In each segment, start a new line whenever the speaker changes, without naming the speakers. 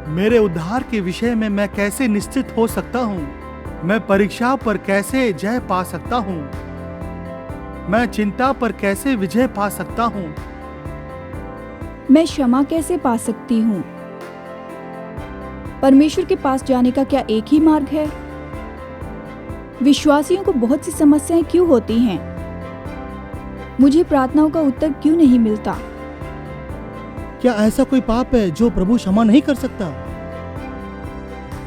मेरे उद्धार के विषय में मैं कैसे निश्चित हो सकता हूँ? मैं परीक्षा पर कैसे जय पा सकता हूँ? मैं चिंता पर कैसे विजय पा सकता हूँ?
मैं क्षमा कैसे पा सकती हूँ? परमेश्वर के पास जाने का क्या एक ही मार्ग है? विश्वासियों को बहुत सी समस्याएं क्यों होती हैं? मुझे प्रार्थनाओं का उत्तर क्यों नहीं मिलता?
क्या ऐसा कोई पाप है जो प्रभु क्षमा नहीं कर सकता?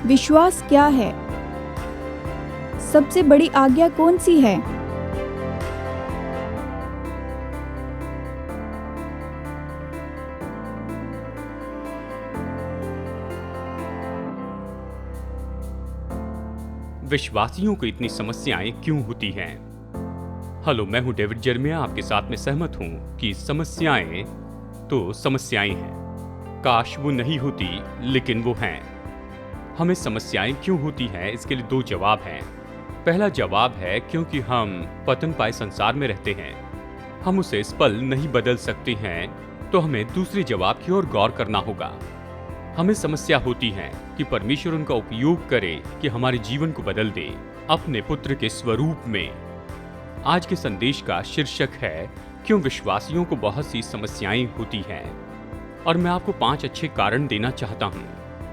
विश्वास क्या है? सबसे बड़ी आज्ञा कौन सी है?
विश्वासियों को इतनी समस्याएं क्यों होती हैं? हेलो, मैं हूं डेविड जर्मिया, आपके साथ में सहमत हूं कि समस्याएं तो समस्याएं हैं। काश वो नहीं होती, लेकिन वो हैं। हमें समस्याएं क्यों होती हैं, इसके लिए दो जवाब हैं। पहला जवाब है क्योंकि हम पतन पाए संसार में रहते हैं, हम उसे इस पल नहीं बदल सकते हैं, तो हमें दूसरे जवाब की ओर गौर करना होगा। हमें समस्या होती है कि परमेश्वर उनका उपयोग करे कि हमारे जीवन को बदल दे अपने पुत्र के स्वरूप में। आज के संदेश का शीर्षक है क्यों विश्वासियों को बहुत सी समस्याएं होती हैं, और मैं आपको 5 अच्छे कारण देना चाहता हूं।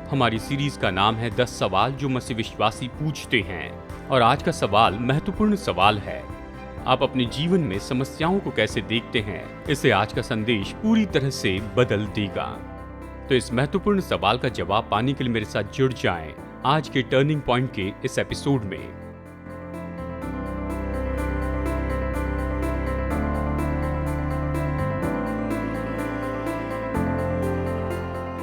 हमारी सीरीज का नाम है 10 सवाल जो मसीह विश्वासी पूछते हैं, और आज का सवाल महत्वपूर्ण सवाल है। आप अपने जीवन में समस्याओं को कैसे देखते हैं, इसे आज का संदेश पूरी तरह से बदल देगा। तो इस महत्वपूर्ण सवाल का जवाब पाने के लिए मेरे साथ जुड़ जाएं आज के टर्निंग पॉइंट के इस एपिसोड में।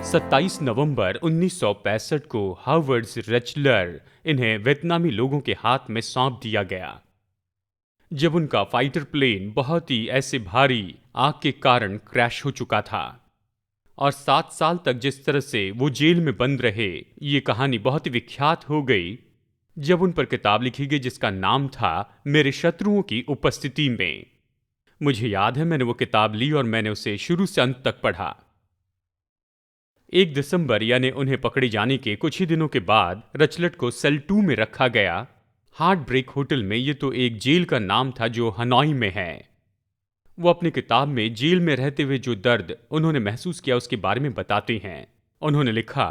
सत्ताईस नवंबर 1965 को हार्वर्ड रचलर इन्हें वियतनामी लोगों के हाथ में सौंप दिया गया, जब उनका फाइटर प्लेन बहुत ही ऐसे भारी आग के कारण क्रैश हो चुका था। और 7 साल तक जिस तरह से वो जेल में बंद रहे, ये कहानी बहुत ही विख्यात हो गई जब उन पर किताब लिखी गई जिसका नाम था मेरे शत्रुओं की उपस्थिति में। मुझे याद है, मैंने वो किताब ली और मैंने उसे शुरू से अंत तक पढ़ा। 1 दिसंबर यानी उन्हें पकड़े जाने के कुछ ही दिनों के बाद रचलट को सेल 2 में रखा गया, हार्ट ब्रेक होटल में। ये तो एक जेल का नाम था जो हनोई में है। वो अपनी किताब में जेल में रहते हुए जो दर्द उन्होंने महसूस किया उसके बारे में बताते हैं। उन्होंने लिखा,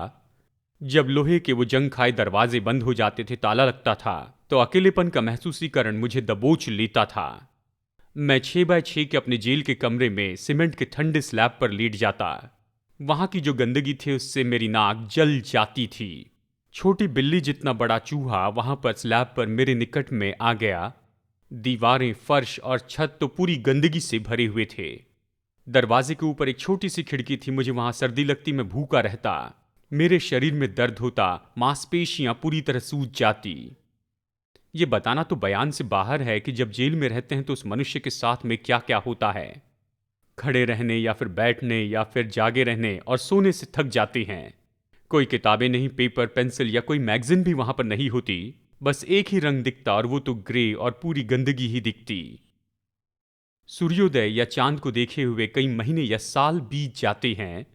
जब लोहे के वो जंग खाए दरवाजे बंद हो जाते थे, ताला लगता था, तो अकेलेपन का महसूसीकरण मुझे दबोच लेता था। मैं 6x6 के अपने जेल के कमरे में सीमेंट के ठंडे स्लैब पर लेट जाता। वहां की जो गंदगी थी उससे मेरी नाक जल जाती थी। छोटी बिल्ली जितना बड़ा चूहा वहां पर स्लैब पर मेरे निकट में आ गया। दीवारें, फर्श और छत तो पूरी गंदगी से भरे हुए थे। दरवाजे के ऊपर एक छोटी सी खिड़की थी। मुझे वहां सर्दी लगती, मैं भूखा रहता, मेरे शरीर में दर्द होता, मांसपेशियां पूरी तरह सूज जाती। ये बताना तो बयान से बाहर है कि जब जेल में रहते हैं तो उस मनुष्य के साथ में क्या क्या होता है। खड़े रहने या फिर बैठने या फिर जागे रहने और सोने से थक जाते हैं। कोई किताबें नहीं, पेपर, पेंसिल या कोई मैगजीन भी वहां पर नहीं होती। बस एक ही रंग दिखता, और वो तो ग्रे और पूरी गंदगी ही दिखती। सूर्योदय या चांद को देखे हुए कई महीने या साल बीत जाते हैं,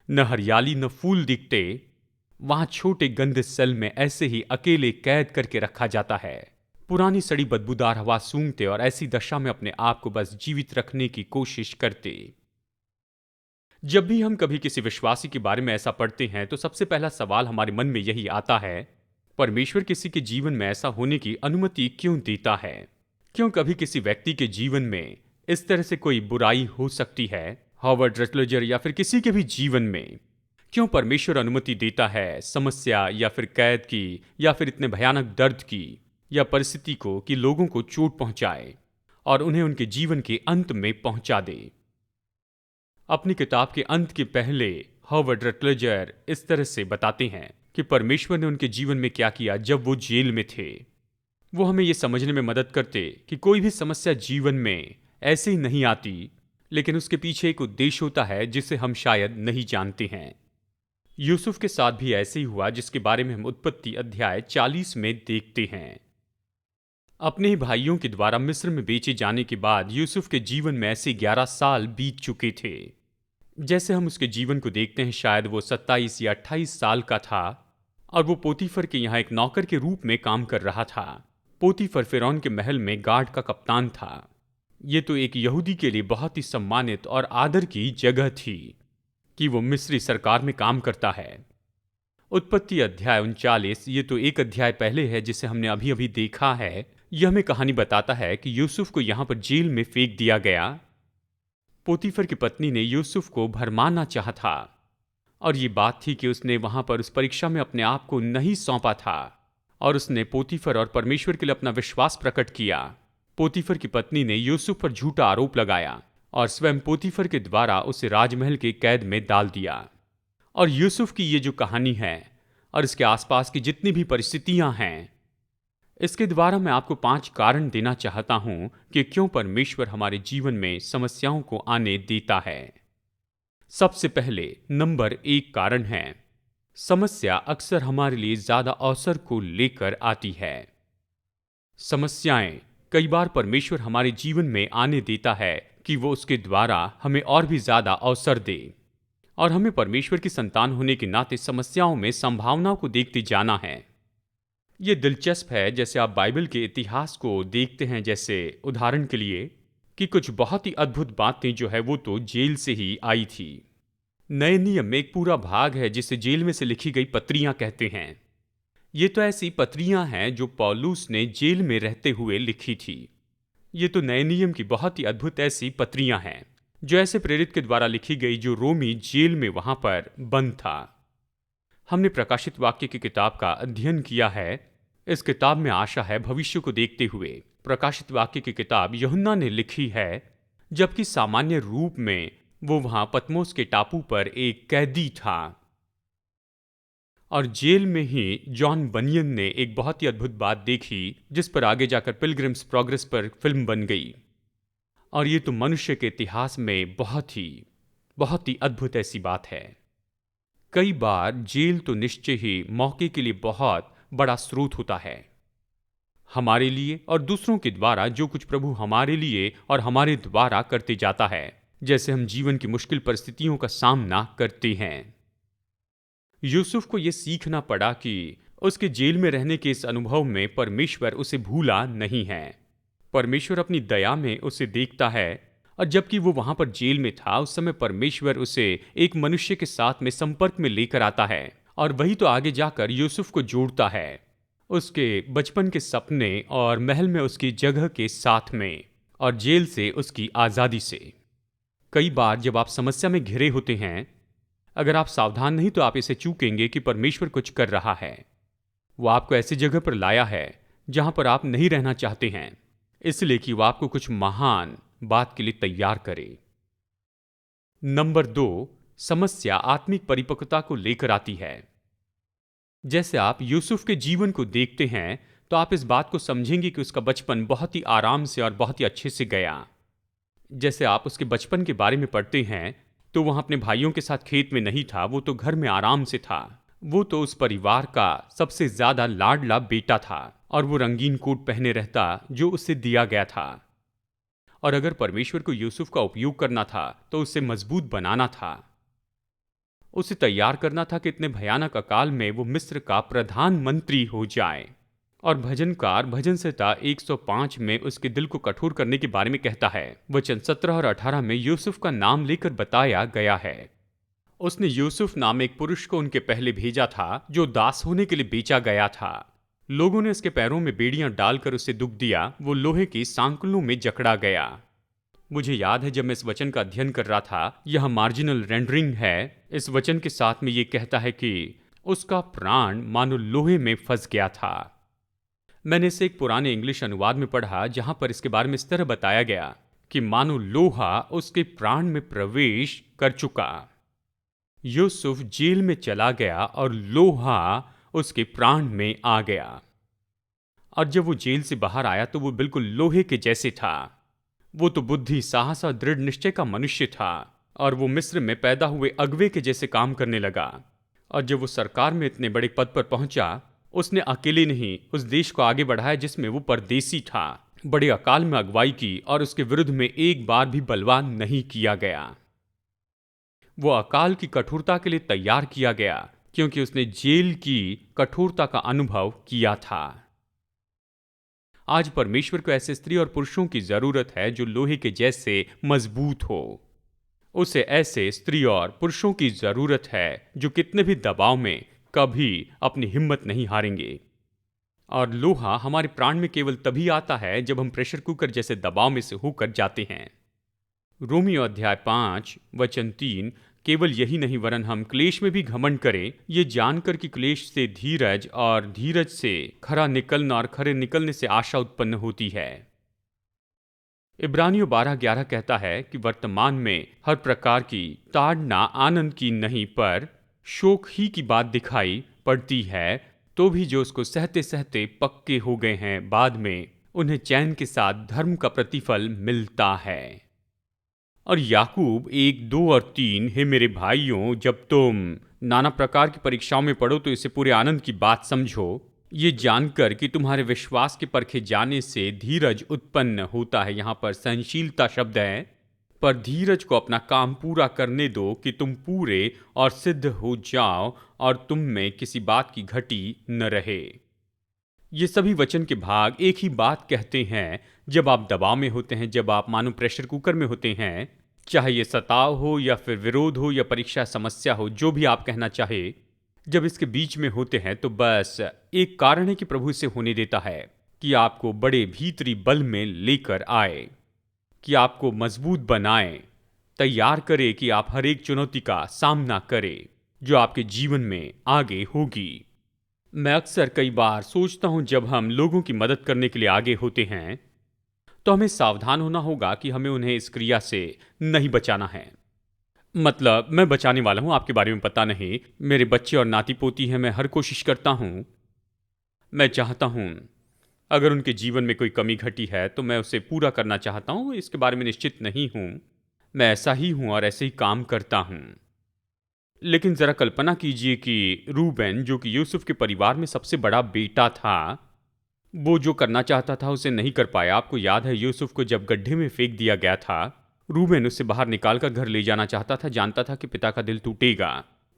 न हरियाली न फूल दिखते। वहां छोटे गंदे सेल में ऐसे ही अकेले कैद करके रखा जाता है। पुरानी सड़ी बदबूदार हवा सूंघते और ऐसी दशा में अपने आप को बस जीवित रखने की कोशिश करते। जब भी हम कभी किसी विश्वासी के बारे में ऐसा पढ़ते हैं तो सबसे पहला सवाल हमारे मन में यही आता है, परमेश्वर किसी के जीवन में ऐसा होने की अनुमति क्यों देता है? क्यों कभी किसी व्यक्ति के जीवन में इस तरह से कोई बुराई हो सकती है? हार्वर्ड रटलर या फिर किसी के भी जीवन में क्यों परमेश्वर अनुमति देता है समस्या या फिर कैद की या फिर इतने भयानक दर्द की या परिस्थिति को कि लोगों को चोट पहुंचाए और उन्हें उनके जीवन के अंत में पहुंचा दे? अपनी किताब के अंत के पहले हार्वर्ड रटलर इस तरह से बताते हैं कि परमेश्वर ने उनके जीवन में क्या किया जब वो जेल में थे। वो हमें ये समझने में मदद करते कि कोई भी समस्या जीवन में ऐसे ही नहीं आती, लेकिन उसके पीछे एक उद्देश्य होता है जिसे हम शायद नहीं जानते हैं। यूसुफ के साथ भी ऐसे ही हुआ, जिसके बारे में हम उत्पत्ति अध्याय 40 में देखते हैं। अपने ही भाइयों के द्वारा मिस्र में बेचे जाने के बाद यूसुफ के जीवन में ऐसे 11 साल बीत चुके थे। जैसे हम उसके जीवन को देखते हैं, शायद वो 27 या 28 साल का था और वो पोतीफर के यहाँ एक नौकर के रूप में काम कर रहा था। पोतीफर फिरौन के महल में गार्ड का कप्तान था। ये तो एक यहूदी के लिए बहुत ही सम्मानित और आदर की जगह थी कि वो मिस्री सरकार में काम करता है। उत्पत्ति अध्याय 39, ये तो एक अध्याय पहले है जिसे हमने अभी अभी देखा है। यह हमें कहानी बताता है कि यूसुफ को यहाँ पर जेल में फेंक दिया गया। पोतीफर की पत्नी ने यूसुफ को भरमाना चाहा था और ये बात थी कि उसने वहां पर उस परीक्षा में अपने आप को नहीं सौंपा था और उसने पोतीफर और परमेश्वर के लिए अपना विश्वास प्रकट किया। पोतीफर की पत्नी ने यूसुफ पर झूठा आरोप लगाया और स्वयं पोतीफर के द्वारा उसे राजमहल के कैद में डाल दिया। और यूसुफ की ये जो कहानी है और इसके आसपास की जितनी भी परिस्थितियां हैं, इसके द्वारा मैं आपको 5 कारण देना चाहता हूं कि क्यों परमेश्वर हमारे जीवन में समस्याओं को आने देता है। सबसे पहले नंबर 1 कारण है, समस्या अक्सर हमारे लिए ज्यादा अवसर को लेकर आती है। समस्याएं कई बार परमेश्वर हमारे जीवन में आने देता है कि वो उसके द्वारा हमें और भी ज्यादा अवसर दे, और हमें परमेश्वर की संतान होने के नाते समस्याओं में संभावनाओं को देखते जाना है। ये दिलचस्प है, जैसे आप बाइबल के इतिहास को देखते हैं, जैसे उदाहरण के लिए कि कुछ बहुत ही अद्भुत बातें जो है वो तो जेल से ही आई थी। नए नियम में एक पूरा भाग है जिसे जेल में से लिखी गई पत्रियां कहते हैं। ये तो ऐसी पत्रियां हैं जो पौलुस ने जेल में रहते हुए लिखी थी। ये तो नए नियम की बहुत ही अद्भुत ऐसी पत्रियां हैं जो ऐसे प्रेरित के द्वारा लिखी गई जो रोमी जेल में वहां पर बंद था। हमने प्रकाशित वाक्य की किताब का अध्ययन किया है। इस किताब में आशा है भविष्य को देखते हुए। प्रकाशित वाक्य की किताब यूहन्ना ने लिखी है, जबकि सामान्य रूप में वो वहां पतमोस के टापू पर एक कैदी था और जेल में ही जॉन बनियन ने एक बहुत ही अद्भुत बात देखी जिस पर आगे जाकर पिलग्रिम्स प्रोग्रेस पर फिल्म बन गई। और ये तो मनुष्य के इतिहास में बहुत ही अद्भुत ऐसी बात है। कई बार जेल तो निश्चय ही मौके के लिए बहुत बड़ा स्रोत होता है हमारे लिए और दूसरों के द्वारा जो कुछ प्रभु हमारे लिए और हमारे द्वारा करते जाता है, जैसे हम जीवन की मुश्किल परिस्थितियों का सामना करते हैं। यूसुफ को यह सीखना पड़ा कि उसके जेल में रहने के इस अनुभव में परमेश्वर उसे भूला नहीं है। परमेश्वर अपनी दया में उसे देखता है, और जबकि वो वहां पर जेल में था उस समय परमेश्वर उसे एक मनुष्य के साथ में संपर्क में लेकर आता है, और वही तो आगे जाकर यूसुफ को जोड़ता है उसके बचपन के सपने और महल में उसकी जगह के साथ में और जेल से उसकी आज़ादी से। कई बार जब आप समस्या में घिरे होते हैं, अगर आप सावधान नहीं तो आप इसे चूकेंगे कि परमेश्वर कुछ कर रहा है। वो आपको ऐसी जगह पर लाया है जहां पर आप नहीं रहना चाहते हैं, इसलिए कि वो आपको कुछ महान बात के लिए तैयार करे। नंबर 2, समस्या आत्मिक परिपक्वता को लेकर आती है। जैसे आप यूसुफ के जीवन को देखते हैं तो आप इस बात को समझेंगे कि उसका बचपन बहुत ही आराम से और बहुत ही अच्छे से गया। जैसे आप उसके बचपन के बारे में पढ़ते हैं तो वह अपने भाइयों के साथ खेत में नहीं था, वो तो घर में आराम से था। वो तो उस परिवार का सबसे ज्यादा लाडला बेटा था और वो रंगीन कोट पहने रहता जो उसे दिया गया था। और अगर परमेश्वर को यूसुफ का उपयोग करना था तो उसे मजबूत बनाना था, उसे तैयार करना था कि इतने भयानक अकाल में वो मिस्र का प्रधानमंत्री हो जाए। और भजनकार भजन संहिता 105 में उसके दिल को कठोर करने के बारे में कहता है। वचन 17 और 18 में यूसुफ का नाम लेकर बताया गया है। उसने यूसुफ नाम एक पुरुष को उनके पहले भेजा था जो दास होने के लिए बेचा गया था। लोगों ने उसके पैरों में बेड़ियां डालकर उसे दुख दिया, वो लोहे की सांकलों में जकड़ा गया। मुझे याद है जब मैं इस वचन का अध्ययन कर रहा था, यह मार्जिनल रेंडरिंग है। इस वचन के साथ में ये कहता है कि उसका प्राण मानो लोहे में फंस गया था। मैंने इसे एक पुराने इंग्लिश अनुवाद में पढ़ा जहां पर इसके बारे में इस तरह बताया गया कि मानो लोहा उसके प्राण में प्रवेश कर चुका। यूसुफ जेल में चला गया और लोहा उसके प्राण में आ गया, और जब वो जेल से बाहर आया तो वो बिल्कुल लोहे के जैसे था। वो तो बुद्धि, साहस और दृढ़ निश्चय का मनुष्य था, और वो मिस्र में पैदा हुए अगवे के जैसे काम करने लगा। और जब वो सरकार में इतने बड़े पद पर पहुंचा, उसने अकेले नहीं उस देश को आगे बढ़ाया जिसमें वो परदेसी था। बड़े अकाल में अगुवाई की और उसके विरुद्ध में एक बार भी बलवा नहीं किया गया। वो अकाल की कठोरता के लिए तैयार किया गया क्योंकि उसने जेल की कठोरता का अनुभव किया था। आज परमेश्वर को ऐसे स्त्री और पुरुषों की जरूरत है जो लोहे के जैसे मजबूत हो। उसे ऐसे स्त्री और पुरुषों की जरूरत है जो कितने भी दबाव में कभी अपनी हिम्मत नहीं हारेंगे। और लोहा हमारे प्राण में केवल तभी आता है जब हम प्रेशर कुकर जैसे दबाव में से होकर जाते हैं। रोमियो अध्याय 5 वचन 3 केवल यही नहीं वरन हम क्लेश में भी घमंड करें, ये जानकर कि क्लेश से धीरज और धीरज से खरा निकलना और खरे निकलने से आशा उत्पन्न होती है। इब्रानियों 12:11 कहता है कि वर्तमान में हर प्रकार की ताड़ना आनंद की नहीं पर शोक ही की बात दिखाई पड़ती है, तो भी जो उसको सहते सहते पक्के हो गए हैं बाद में उन्हें चैन के साथ धर्म का प्रतिफल मिलता है। और याकूब 1:2 और 3 हे मेरे भाइयों, जब तुम नाना प्रकार की परीक्षाओं में पढ़ो तो इसे पूरे आनंद की बात समझो, ये जानकर कि तुम्हारे विश्वास के परखे जाने से धीरज उत्पन्न होता है। यहाँ पर सहनशीलता शब्द है, पर धीरज को अपना काम पूरा करने दो कि तुम पूरे और सिद्ध हो जाओ और तुम में किसी बात की घटी न रहे। ये सभी वचन के भाग एक ही बात कहते हैं। जब आप दबाव में होते हैं, जब आप मानो प्रेशर कुकर में होते हैं, चाहे ये सताव हो या फिर विरोध हो या परीक्षा समस्या हो, जो भी आप कहना चाहे, जब इसके बीच में होते हैं तो बस एक कारण है कि प्रभु इसे होने देता है कि आपको बड़े भीतरी बल में लेकर आए, कि आपको मजबूत बनाए, तैयार करे कि आप हर एक चुनौती का सामना करें जो आपके जीवन में आगे होगी। मैं अक्सर कई बार सोचता हूं, जब हम लोगों की मदद करने के लिए आगे होते हैं तो हमें सावधान होना होगा कि हमें उन्हें इस क्रिया से नहीं बचाना है। मतलब मैं बचाने वाला हूं, आपके बारे में पता नहीं, मेरे बच्चे और नाती पोती हैं, मैं हर कोशिश करता हूं, मैं चाहता हूं अगर उनके जीवन में कोई कमी घटी है तो मैं उसे पूरा करना चाहता हूं, इसके बारे में निश्चित नहीं हूं, मैं ऐसा ही हूं और ऐसे ही काम करता हूं। लेकिन जरा कल्पना कीजिए कि रूबेन, जो कि यूसुफ के परिवार में सबसे बड़ा बेटा था, वो जो करना चाहता था उसे नहीं कर पाया। आपको याद है यूसुफ को जब गड्ढे में फेंक दिया गया था, रूबेन उसे बाहर निकालकर घर ले जाना चाहता था, जानता था कि पिता का दिल टूटेगा।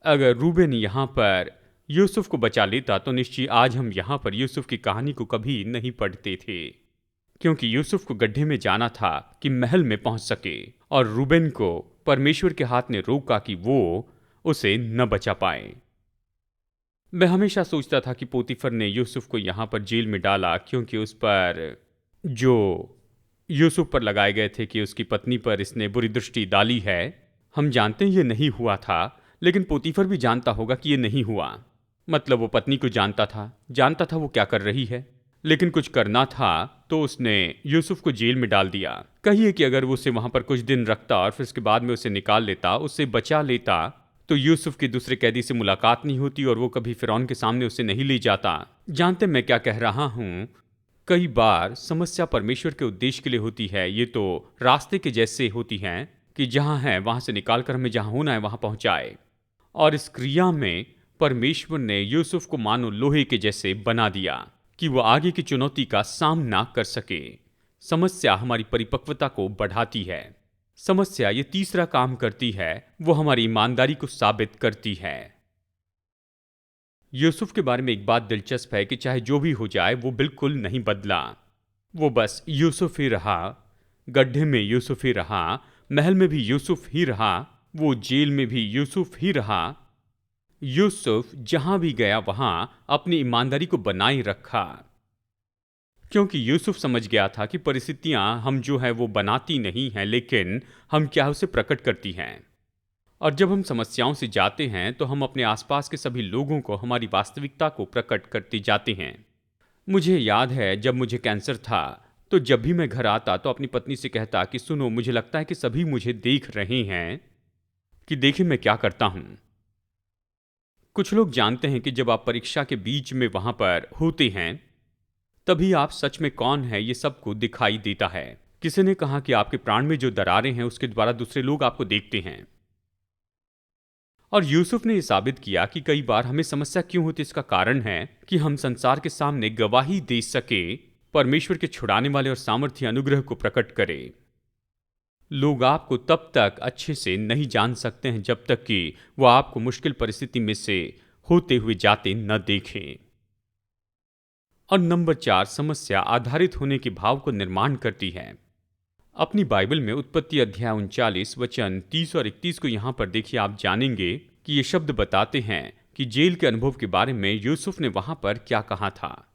अगर रूबेन यहाँ पर यूसुफ को बचा लेता तो निश्चय आज हम यहाँ पर यूसुफ की कहानी को कभी नहीं पढ़ते थे, क्योंकि यूसुफ को गड्ढे में जाना था कि महल में पहुंच सके, और रूबेन को परमेश्वर के हाथ ने रोका कि वो उसे न बचा पाए। मैं हमेशा सोचता था कि पोतीफर ने यूसुफ को यहाँ पर जेल में डाला क्योंकि उस पर जो यूसुफ पर लगाए गए थे कि उसकी पत्नी पर इसने बुरी दृष्टि डाली है। हम जानते हैं ये नहीं हुआ था, लेकिन पोतीफर भी जानता होगा कि ये नहीं हुआ। मतलब वो पत्नी को जानता था वो क्या कर रही है, लेकिन कुछ करना था तो उसने यूसुफ को जेल में डाल दिया। कहिए कि अगर वो उसे वहां पर कुछ दिन रखता और फिर उसके बाद में उसे निकाल लेता, उससे बचा लेता, तो यूसुफ की दूसरे कैदी से मुलाकात नहीं होती और वो कभी फिरौन के सामने उसे नहीं ले जाता। जानते मैं क्या कह रहा हूं? कई बार समस्या परमेश्वर के उद्देश्य के लिए होती है। ये तो रास्ते के जैसे होती हैं कि जहां है वहां से निकालकर हमें जहां होना है वहां पहुंचाए। और इस क्रिया में परमेश्वर ने यूसुफ को मानो लोहे के जैसे बना दिया कि वो आगे की चुनौती का सामना कर सके। समस्या हमारी परिपक्वता को बढ़ाती है। समस्या ये तीसरा काम करती है, वो हमारी ईमानदारी को साबित करती है। यूसुफ के बारे में एक बात दिलचस्प है कि चाहे जो भी हो जाए वो बिल्कुल नहीं बदला। वो बस यूसुफ ही रहा, गड्ढे में यूसुफ ही रहा, महल में भी यूसुफ ही रहा, वो जेल में भी यूसुफ ही रहा। यूसुफ जहां भी गया वहां अपनी ईमानदारी को बनाए रखा, क्योंकि यूसुफ समझ गया था कि परिस्थितियां हम जो है वो बनाती नहीं हैं, लेकिन हम क्या उसे प्रकट करती हैं। और जब हम समस्याओं से जाते हैं तो हम अपने आसपास के सभी लोगों को हमारी वास्तविकता को प्रकट करते जाते हैं। मुझे याद है जब मुझे कैंसर था तो जब भी मैं घर आता तो अपनी पत्नी से कहता कि सुनो, मुझे लगता है कि सभी मुझे देख रहे हैं, कि देखें मैं क्या करता हूं। कुछ लोग जानते हैं कि जब आप परीक्षा के बीच में वहां पर होते हैं तभी आप सच में कौन है ये सबको दिखाई देता है। किसी ने कहा कि आपके प्राण में जो दरारें हैं उसके द्वारा दूसरे लोग आपको देखते हैं। और यूसुफ ने यह साबित किया कि कई बार हमें समस्या क्यों होती, इसका कारण है कि हम संसार के सामने गवाही दे सके, परमेश्वर के छुड़ाने वाले और सामर्थ्य अनुग्रह को प्रकट करें। लोग आपको तब तक अच्छे से नहीं जान सकते हैं जब तक कि वो आपको मुश्किल परिस्थिति में से होते हुए जाते न देखें। और नंबर 4, समस्या आधारित होने के भाव को निर्माण करती है। अपनी बाइबल में उत्पत्ति अध्याय 39 वचन 30 और 31 को यहाँ पर देखिए, आप जानेंगे कि ये शब्द बताते हैं कि जेल के अनुभव के बारे में यूसुफ ने वहां पर क्या कहा था।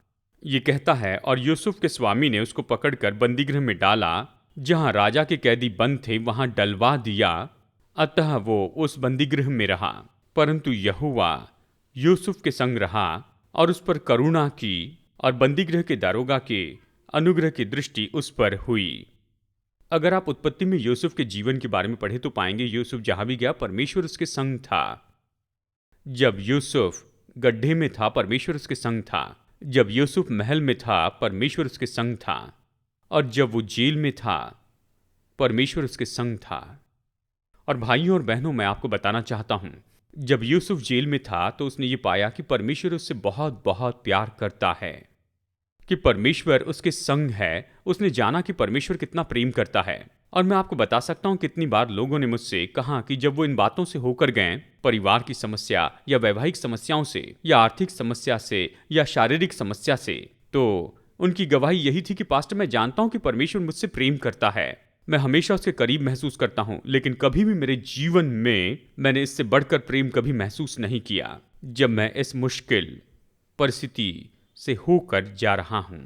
ये कहता है, और यूसुफ के स्वामी ने उसको पकड़कर बंदीगृह में डाला, जहां राजा के कैदी बंद थे वहां डलवा दिया। अतः वो उस बंदीगृह में रहा, परंतु यहोवा यूसुफ के संग रहा और उस पर करुणा की, और बंदीगृह के दारोगा के अनुग्रह की दृष्टि उस पर हुई। अगर आप उत्पत्ति में यूसुफ के जीवन के बारे में पढ़े तो पाएंगे यूसुफ जहां भी गया परमेश्वर उसके संग था। जब यूसुफ गड्ढे में था परमेश्वर उसके संग था, जब यूसुफ महल में था परमेश्वर उसके संग था, और जब वो जेल में था परमेश्वर उसके संग था। और भाइयों और बहनों, मैं आपको बताना चाहता हूं, जब यूसुफ जेल में था तो उसने ये पाया कि परमेश्वर उससे बहुत बहुत प्यार करता है, कि परमेश्वर उसके संग है। उसने जाना कि परमेश्वर कितना प्रेम करता है। और मैं आपको बता सकता हूं कितनी बार लोगों ने मुझसे कहा कि जब वो इन बातों से होकर गए, परिवार की समस्या या वैवाहिक समस्याओं से या आर्थिक समस्या से या शारीरिक समस्या से, तो उनकी गवाही यही थी कि पास्टर, मैं जानता हूं कि परमेश्वर मुझसे प्रेम करता है, मैं हमेशा उसके करीब महसूस करता हूं, लेकिन कभी भी मेरे जीवन में मैंने इससे बढ़कर प्रेम कभी महसूस नहीं किया जब मैं इस मुश्किल परिस्थिति से होकर जा रहा हूं।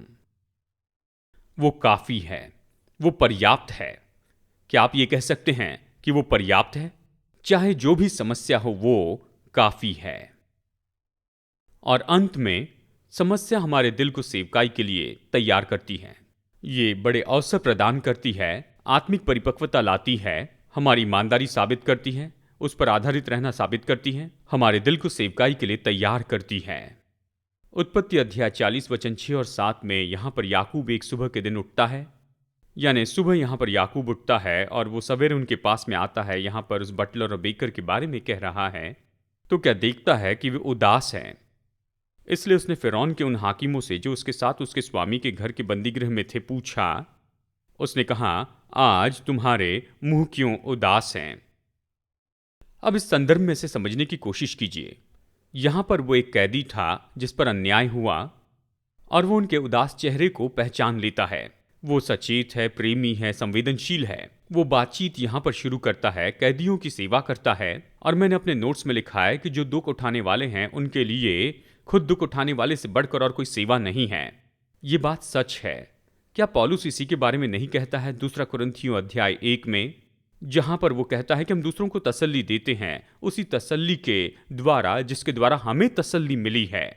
वो काफी है, वो पर्याप्त है। क्या आप ये कह सकते हैं कि वो पर्याप्त है? चाहे जो भी समस्या हो, वो काफी है। और अंत में समस्या हमारे दिल को सेवकाई के लिए तैयार करती है। ये बड़े अवसर प्रदान करती है, आत्मिक परिपक्वता लाती है, हमारी ईमानदारी साबित करती है, उस पर आधारित रहना साबित करती है, हमारे दिल को सेवकाई के लिए तैयार करती है। उत्पत्ति अध्याय 40 वचन 6 और 7 में यहाँ पर याकूब एक सुबह के दिन उठता है, यानी सुबह यहाँ पर याकूब उठता है और वो सवेरे उनके पास में आता है। यहाँ पर उस बटलर और बेकर के बारे में कह रहा है, तो क्या देखता है कि वे उदास हैं। इसलिए उसने फिरौन के उन हाकिमों से जो उसके साथ उसके स्वामी के घर के बंदीगृह में थे पूछा। उसने कहा, आज तुम्हारे मुंह क्यों उदास हैं? अब इस संदर्भ में से समझने की कोशिश कीजिए। यहां पर वो एक कैदी था जिस पर अन्याय हुआ, और वो उनके उदास चेहरे को पहचान लेता है। वो सचेत है, प्रेमी है, संवेदनशील है। वो बातचीत यहां पर शुरू करता है, कैदियों की सेवा करता है। और मैंने अपने नोट्स में लिखा है कि जो दुख उठाने वाले हैं उनके लिए खुद दुख उठाने वाले से बढ़कर और कोई सेवा नहीं है। ये बात सच है। क्या पौलुस इसी के बारे में नहीं कहता है 2 कुरिन्थियों अध्याय 1 में, जहां पर वो कहता है कि हम दूसरों को तसल्ली देते हैं उसी तसल्ली के द्वारा जिसके द्वारा हमें तसल्ली मिली है।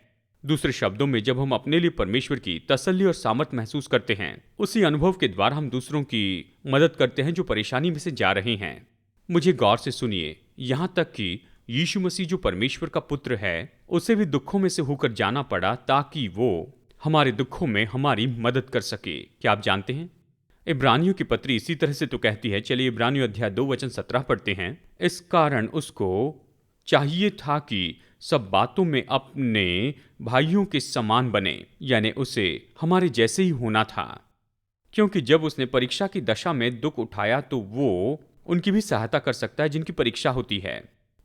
दूसरे शब्दों में, जब हम अपने लिए परमेश्वर की तसल्ली और सामर्थ महसूस करते हैं, उसी अनुभव के द्वारा हम दूसरों की मदद करते हैं जो परेशानी में से जा रहे हैं। मुझे गौर से सुनिए, यहां तक कि यीशु मसीह जो परमेश्वर का पुत्र है, उसे भी दुखों में से होकर जाना पड़ा ताकि वो हमारे दुखों में हमारी मदद कर सके। क्या आप जानते हैं, इब्रानियों की पत्री इसी तरह से तो कहती है। चलिए इब्रानियों अध्याय 2 वचन 17 पढ़ते हैं। इस कारण उसको चाहिए था कि सब बातों में अपने भाइयों के समान बने, यानी उसे हमारे जैसे ही होना था, क्योंकि जब उसने परीक्षा की दशा में दुख उठाया तो वो उनकी भी सहायता कर सकता है जिनकी परीक्षा होती है।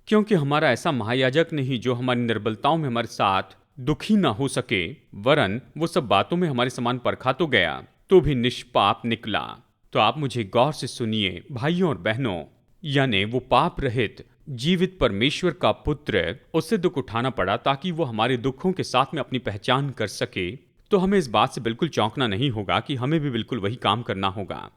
क्योंकि हमारा ऐसा महायाजक नहीं जो हमारी निर्बलताओं में हमारे साथ दुखी ना हो सके, वरन वो सब बातों में हमारे समान परखा तो गया तो भी निष्पाप निकला। तो आप मुझे गौर से सुनिए भाइयों और बहनों, यानी वो पाप रहित जीवित परमेश्वर का पुत्र, उससे दुख उठाना पड़ा ताकि वो हमारे दुखों के साथ में अपनी पहचान कर सके। तो हमें इस बात से बिल्कुल चौंकना नहीं होगा कि हमें भी बिल्कुल वही काम करना होगा।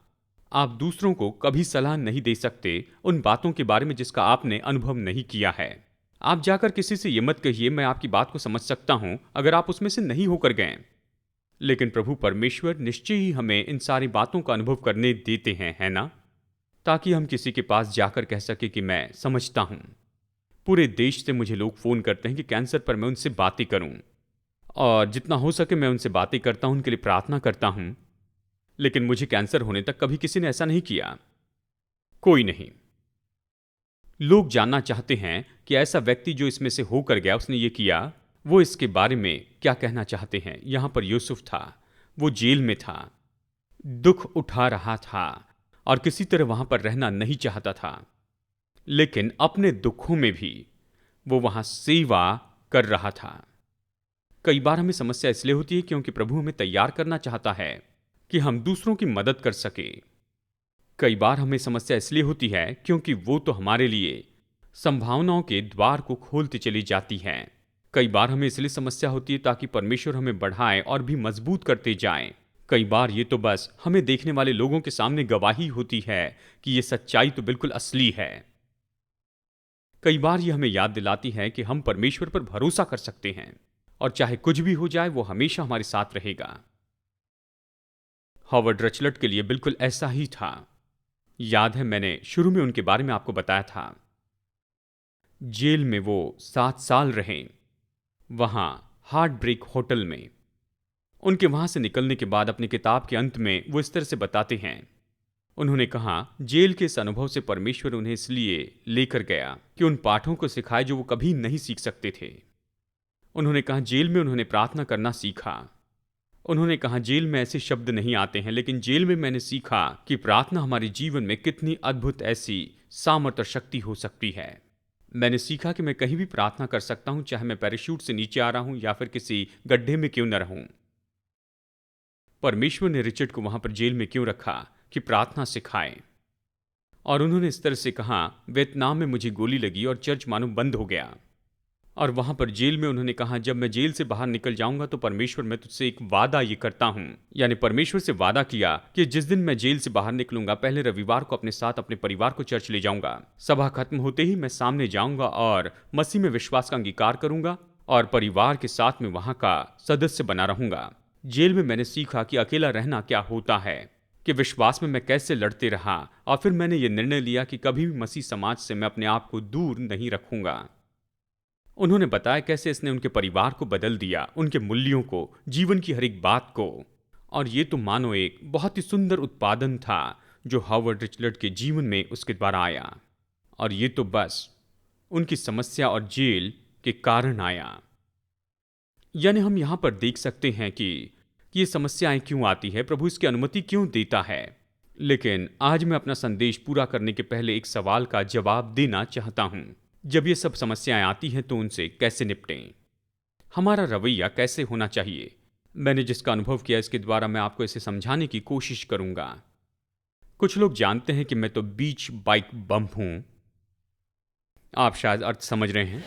आप दूसरों को कभी सलाह नहीं दे सकते उन बातों के बारे में जिसका आपने अनुभव नहीं किया है। आप जाकर किसी से ये मत कहिए, मैं आपकी बात को समझ सकता हूं, अगर आप उसमें से नहीं होकर गए। लेकिन प्रभु परमेश्वर निश्चय ही हमें इन सारी बातों का अनुभव करने देते हैं, है ना, ताकि हम किसी के पास जाकर कह सके कि मैं समझता हूं। पूरे देश से मुझे लोग फोन करते हैं कि कैंसर पर मैं उनसे बातें करूं, और जितना हो सके मैं उनसे बातें करता हूं, उनके लिए प्रार्थना करता हूं। लेकिन मुझे कैंसर होने तक कभी किसी ने ऐसा नहीं किया, कोई नहीं। लोग जानना चाहते हैं कि ऐसा व्यक्ति जो इसमें से होकर गया, उसने ये किया, वो इसके बारे में क्या कहना चाहते हैं। यहां पर यूसुफ था, वो जेल में था, दुख उठा रहा था, और किसी तरह वहां पर रहना नहीं चाहता था, लेकिन अपने दुखों में भी वो वहां सेवा कर रहा था। कई बार हमें समस्या इसलिए होती है क्योंकि प्रभु हमें तैयार करना चाहता है कि हम दूसरों की मदद कर सके। कई बार हमें समस्या इसलिए होती है क्योंकि वो तो हमारे लिए संभावनाओं के द्वार को खोलती चली जाती है। कई बार हमें इसलिए समस्या होती है ताकि परमेश्वर हमें बढ़ाए और भी मजबूत करते जाए। कई बार ये तो बस हमें देखने वाले लोगों के सामने गवाही होती है कि ये सच्चाई तो बिल्कुल असली है। कई बार ये हमें याद दिलाती है कि हम परमेश्वर पर भरोसा कर सकते हैं और चाहे कुछ भी हो जाए वो हमेशा हमारे साथ रहेगा। हॉवर्ड रचलट के लिए बिल्कुल ऐसा ही था। याद है, मैंने शुरू में उनके बारे में आपको बताया था। जेल में वो 7 साल रहे, वहां हार्ट ब्रेक होटल में। उनके वहां से निकलने के बाद अपनी किताब के अंत में वो इस तरह से बताते हैं। उन्होंने कहा, जेल के इस अनुभव से परमेश्वर उन्हें इसलिए लेकर गया कि उन पाठों को सिखाए जो वो कभी नहीं सीख सकते थे। उन्होंने कहा, जेल में उन्होंने प्रार्थना करना सीखा। उन्होंने कहा, जेल में ऐसे शब्द नहीं आते हैं, लेकिन जेल में मैंने सीखा कि प्रार्थना हमारे जीवन में कितनी अद्भुत ऐसी सामर्थ्य और शक्ति हो सकती है। मैंने सीखा कि मैं कहीं भी प्रार्थना कर सकता हूं, चाहे मैं पैराशूट से नीचे आ रहा हूं या फिर किसी गड्ढे में क्यों न रहूं। परमेश्वर ने रिचर्ड को वहां पर जेल में क्यों रखा कि प्रार्थना सिखाए। और उन्होंने इस तरह से कहा, वियतनाम में मुझे गोली लगी और चर्च मानो बंद हो गया। और वहां पर जेल में उन्होंने कहा, जब मैं जेल से बाहर निकल जाऊंगा तो परमेश्वर, मैं तुझसे एक वादा ये करता हूं। यानी परमेश्वर से वादा किया कि जिस दिन मैं जेल से बाहर निकलूंगा, पहले रविवार को अपने साथ अपने परिवार को चर्च ले जाऊंगा। सभा खत्म होते ही मैं सामने जाऊंगा और मसीह में विश्वास का अंगीकार करूंगा और परिवार के साथ में वहां का सदस्य बना रहूंगा। जेल में मैंने सीखा कि अकेला रहना क्या होता है, कि विश्वास में मैं कैसे लड़ते रहा, और फिर मैंने ये निर्णय लिया कि कभी भी मसीह समाज से मैं अपने आप को दूर नहीं रखूंगा। उन्होंने बताया कैसे इसने उनके परिवार को बदल दिया, उनके मूल्यों को, जीवन की हर एक बात को। और ये तो मानो एक बहुत ही सुंदर उत्पादन था जो हॉवर्ड रिचलट के जीवन में उसके द्वारा आया। और ये तो बस उनकी समस्या और जेल के कारण आया। यानी हम यहां पर देख सकते हैं कि ये समस्याएं क्यों आती है, प्रभु इसकी अनुमति क्यों देता है। लेकिन आज मैं अपना संदेश पूरा करने के पहले एक सवाल का जवाब देना चाहता हूं। जब ये सब समस्याएं आती हैं तो उनसे कैसे निपटें, हमारा रवैया कैसे होना चाहिए। मैंने जिसका अनुभव किया इसके द्वारा मैं आपको इसे समझाने की कोशिश करूंगा। कुछ लोग जानते हैं कि मैं तो बीच बाइक बम हूं। आप शायद अर्थ समझ रहे हैं।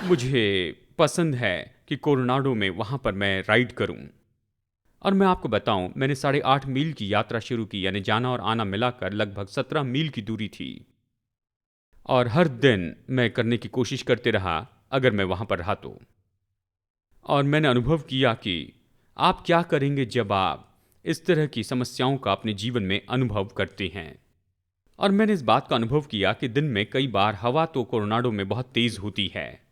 मुझे पसंद है कि कोरोनाडो में वहां पर मैं राइड करूं। और मैं आपको बताऊं, मैंने 8.5 मील की यात्रा शुरू की, यानी जाना और आना मिलाकर लगभग 17 मील की दूरी थी। और हर दिन मैं करने की कोशिश करते रहा अगर मैं वहां पर रहा तो। और मैंने अनुभव किया कि आप क्या करेंगे जब आप इस तरह की समस्याओं का अपने जीवन में अनुभव करते हैं। और मैंने इस बात का अनुभव किया कि दिन में कई बार हवा तो कोरोनाडो में बहुत तेज होती है।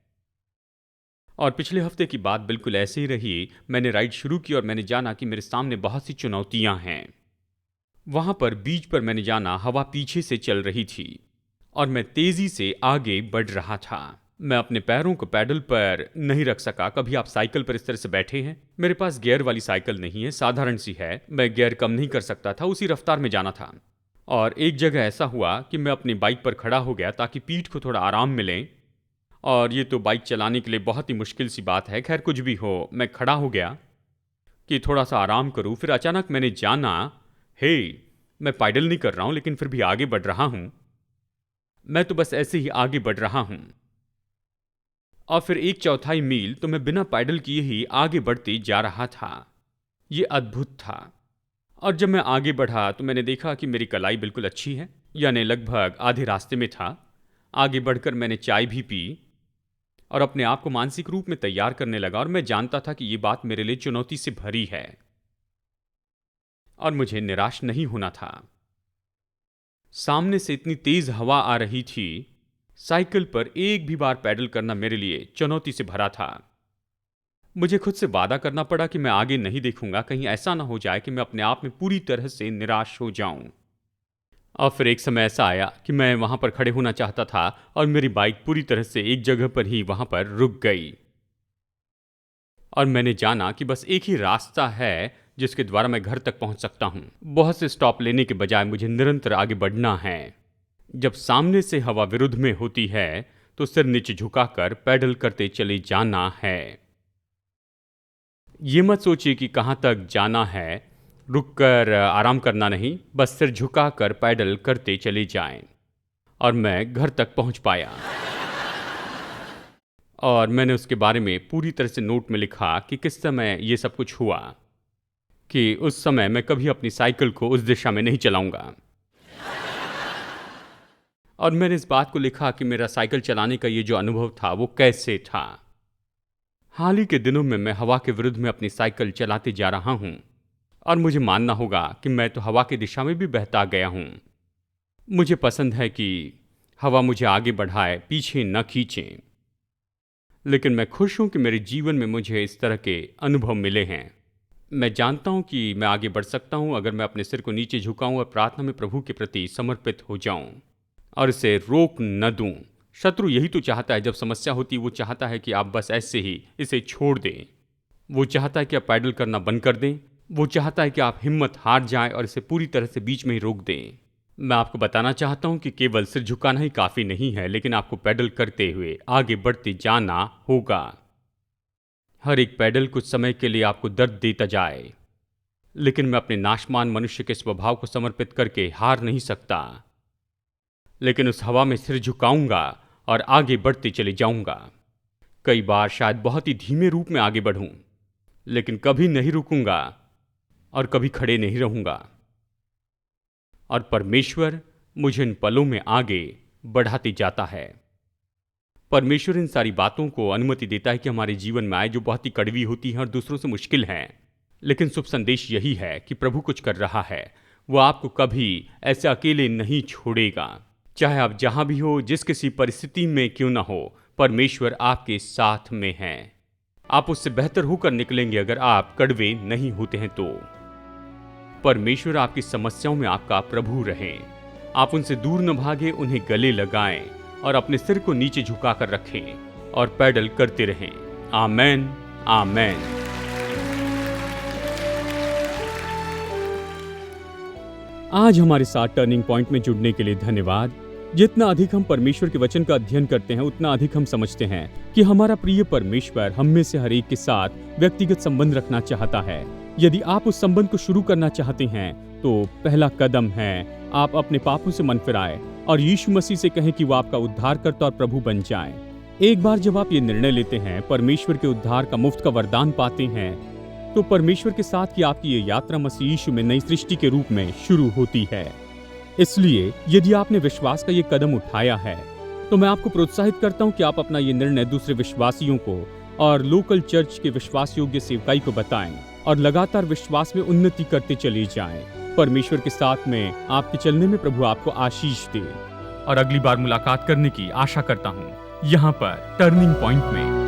और पिछले हफ्ते की बात बिल्कुल ऐसे ही रही। मैंने राइड शुरू की और मैंने जाना कि मेरे सामने बहुत सी चुनौतियां हैं। वहां पर बीच पर मैंने जाना, हवा पीछे से चल रही थी और मैं तेजी से आगे बढ़ रहा था। मैं अपने पैरों को पैडल पर नहीं रख सका। कभी आप साइकिल पर इस तरह से बैठे हैं? मेरे पास गियर वाली साइकिल नहीं है, साधारण सी है। मैं गियर कम नहीं कर सकता था, उसी रफ्तार में जाना था। और एक जगह ऐसा हुआ कि मैं अपनी बाइक पर खड़ा हो गया ताकि पीठ को थोड़ा आराम मिले। और ये तो बाइक चलाने के लिए बहुत ही मुश्किल सी बात है। खैर कुछ भी हो, मैं खड़ा हो गया कि थोड़ा सा आराम करूं। फिर अचानक मैंने जाना, हे, मैं पैडल नहीं कर रहा हूं लेकिन फिर भी आगे बढ़ रहा हूं। मैं तो बस ऐसे ही आगे बढ़ रहा हूं। और फिर 1/4 मील तो मैं बिना पैडल किए ही आगे बढ़ते जा रहा था। ये अद्भुत था। और जब मैं आगे बढ़ा तो मैंने देखा कि मेरी कलाई बिल्कुल अच्छी है, यानी लगभग आधे रास्ते में था। आगे बढ़कर मैंने चाय भी पी और अपने आप को मानसिक रूप में तैयार करने लगा। और मैं जानता था कि ये बात मेरे लिए चुनौती से भरी है और मुझे निराश नहीं होना था। सामने से इतनी तेज हवा आ रही थी, साइकिल पर एक भी बार पैडल करना मेरे लिए चुनौती से भरा था। मुझे खुद से वादा करना पड़ा कि मैं आगे नहीं देखूंगा, कहीं ऐसा ना हो जाए कि मैं अपने आप में पूरी तरह से निराश हो जाऊं। और फिर एक समय ऐसा आया कि मैं वहां पर खड़े होना चाहता था और मेरी बाइक पूरी तरह से एक जगह पर ही वहां पर रुक गई। और मैंने जाना कि बस एक ही रास्ता है जिसके द्वारा मैं घर तक पहुंच सकता हूं। बहुत से स्टॉप लेने के बजाय मुझे निरंतर आगे बढ़ना है। जब सामने से हवा विरुद्ध में होती है तो सिर नीचे झुकाकर पैडल करते चले जाना है। ये मत सोचिए कि कहां तक जाना है, रुककर आराम करना नहीं, बस सिर झुकाकर पैडल करते चले जाएं। और मैं घर तक पहुंच पाया। और मैंने उसके बारे में पूरी तरह से नोट में लिखा कि किस समय ये सब कुछ हुआ, कि उस समय मैं कभी अपनी साइकिल को उस दिशा में नहीं चलाऊंगा। और मैंने इस बात को लिखा कि मेरा साइकिल चलाने का ये जो अनुभव था वो कैसे था। हाल ही के दिनों में मैं हवा के विरुद्ध में अपनी साइकिल चलाते जा रहा हूं और मुझे मानना होगा कि मैं तो हवा की दिशा में भी बहता गया हूं। मुझे पसंद है कि हवा मुझे आगे बढ़ाए, पीछे न खींचे। लेकिन मैं खुश हूं कि मेरे जीवन में मुझे इस तरह के अनुभव मिले हैं। मैं जानता हूं कि मैं आगे बढ़ सकता हूं अगर मैं अपने सिर को नीचे झुकाऊं और प्रार्थना में प्रभु के प्रति समर्पित हो जाऊं और इसे रोक न दूं। शत्रु यही तो चाहता है। जब समस्या होती है वो चाहता है कि आप बस ऐसे ही इसे छोड़ दें। वो चाहता है कि आप पैडल करना बंद कर दें। वो चाहता है कि आप हिम्मत हार जाएं और इसे पूरी तरह से बीच में ही रोक दें। मैं आपको बताना चाहता हूं कि केवल सिर झुकाना ही काफ़ी नहीं है, लेकिन आपको पैडल करते हुए आगे बढ़ते जाना होगा। हर एक पैडल कुछ समय के लिए आपको दर्द देता जाए, लेकिन मैं अपने नाशमान मनुष्य के स्वभाव को समर्पित करके हार नहीं सकता। लेकिन उस हवा में सिर झुकाऊंगा और आगे बढ़ते चले जाऊंगा। कई बार शायद बहुत ही धीमे रूप में आगे बढ़ूं, लेकिन कभी नहीं रुकूंगा और कभी खड़े नहीं रहूंगा। और परमेश्वर मुझे इन पलों में आगे बढ़ाते जाता है। परमेश्वर इन सारी बातों को अनुमति देता है कि हमारे जीवन में आए, जो बहुत ही कड़वी होती हैं और दूसरों से मुश्किल हैं। लेकिन शुभ संदेश यही है कि प्रभु कुछ कर रहा है। वो आपको कभी ऐसे अकेले नहीं छोड़ेगा। चाहे आप जहां भी हो, जिस किसी परिस्थिति में क्यों ना हो, परमेश्वर आपके साथ में है। आप उससे बेहतर होकर निकलेंगे अगर आप कड़वे नहीं होते हैं तो। परमेश्वर आपकी समस्याओं में आपका प्रभु रहे। आप उनसे दूर न भागे, उन्हें गले लगाएं और अपने सिर को नीचे झुकाकर रखें और पैडल करते रहें। आमेन, आमेन। आज हमारे साथ टर्निंग पॉइंट में जुड़ने के लिए धन्यवाद। जितना अधिक हम परमेश्वर के वचन का अध्ययन करते हैं, उतना अधिक हम समझते हैं कि हमारा प्रिय परमेश्वर हम में से हर एक के साथ व्यक्तिगत संबंध रखना चाहता है। यदि आप उस संबंध को शुरू करना चाहते हैं तो पहला कदम है आप अपने पापों से मन फिराएं और यीशु मसीह से कहें कि वो आपका उद्धारकर्ता और प्रभु बन जाएं। एक बार जब आप ये निर्णय लेते हैं, परमेश्वर के उद्धार का मुफ्त का वरदान पाते हैं, तो परमेश्वर के साथ की आपकी ये यात्रा मसीह यीशु में नई सृष्टि के रूप में शुरू होती है। इसलिए यदि आपने विश्वास का ये कदम उठाया है तो मैं आपको प्रोत्साहित करता हूं कि आप अपना ये निर्णय दूसरे विश्वासियों को और लोकल चर्च के विश्वास योग्य सेवकाई को बताएं और लगातार विश्वास में उन्नति करते चले जाएं। परमेश्वर के साथ में आपके चलने में प्रभु आपको आशीष दे। और अगली बार मुलाकात करने की आशा करता हूं यहाँ पर टर्निंग पॉइंट में।